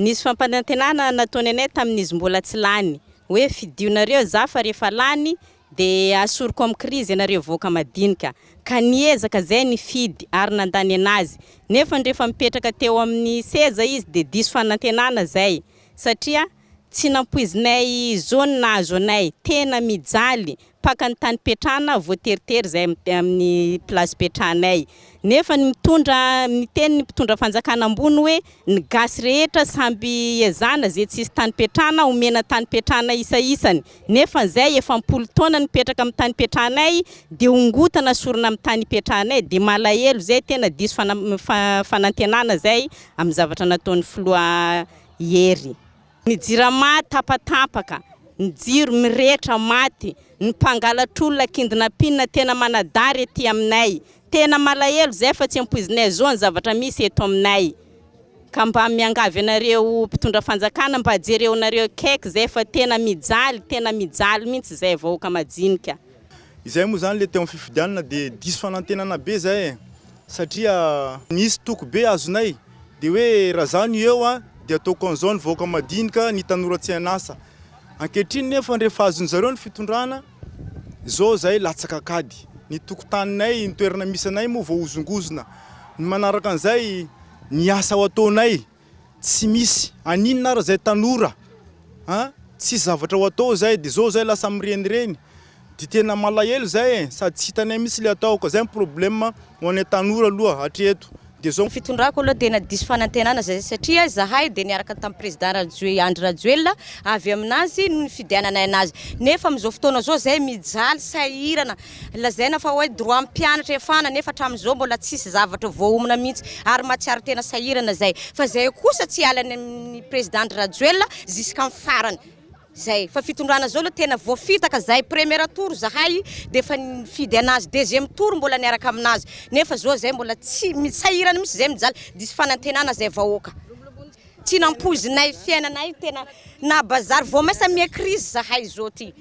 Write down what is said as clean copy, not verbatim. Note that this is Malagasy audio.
Nisy fampanantenana nataony anay tamin'izy mbola tsy lany. Hoe fidionareo za fa rehefa lany dia asoroko amin'ny crise ianareo voaka madinika. Ka niezaka zay nifidy ary nandany anazy. Nefa rehefa mipetraka teo amin'ny seza izy dia diso fanantenana zay. Satria tsy nampoizinay zone nazo anay, tena mijaly. Paka ny tany petrana voateritery zay amin'ny place petranay. Nefa miteny ny mpitondra fanjakana ambony hoe ny gasy rehetra samby ezana zay tsisy tany petrana omena tany petrana isa-isany. Nefa zay efa 10 taona nipetraka amin'ny tany petranay dia ongotana sorona amin'ny tany petranay dia malahelo zay tena diso fanantenana zay amin'ny zavatra nataon'ny filoha Hery. Ny jirama tapatapaka, ny jiro mirehitra maty, ny mpangalatr'olona kindinapinina tena manadary ety aminay. Tena malahelo zay fa tsy ampoizinay zao ny zavatra misy eto aminay. Ka mba miangavy anareo mpitondra fanjakana mba jereo nareo kaiky zay fa tena mijaly mihitsy zay vahoaka madinika. Izay moa zany le teo amin'ny fifidianana dia diso fanantenana be zay satria nisy toko be azonay dia hoe raha zany eo dia ataoko an'izao ny vahoaka madinika ny tanora tsy anasa. Ankehitriny nefa rehefa azony zareo ny fitondrana zao zay latsaka kady. Ny tokotaninay ny toerana misy anay moa voaozongozona. Ny manaraka an'izay ny asa ho ataonay tsy misy aninona ary zay tanora tsy zavatra ho atao zay dia zao zay lasa mirenireny. Dia tena malahelo zay sady tsy hitanay misy le atao. Ka zay problème ho anay tanora aloha hatreto. Fitondrako aloha tena diso fanantenana zay satria zahay dia niaraka tamin'ny président Andry Rajoelina avy aminazy no nifidianana anazy. Nefa amin'izao fotoana zao zay mijaly sahirana. Lazaina fa hoe droit mpianatra efana nefa hatramin'izao mbola tsisy zavatra voaomana mihitsy ary mahatsiaro tena sahirana zay. Fa zay kosa tsy halany amin'ny président Andry Rajoelina jusqu'à farany. Zay fa fitondrana zao aloha tena voafitaka zay premier tour zahay dia fa nifidy anazy deuxième tour mbola niaraka aminazy. Nefa zao zay mbola tsy misahirana mihitsy zay mijaly diso fanantenana zay vahoaka. Tsy nampoizinay fiainanay tena na bazary vao maisa mia crise zahay zao ty.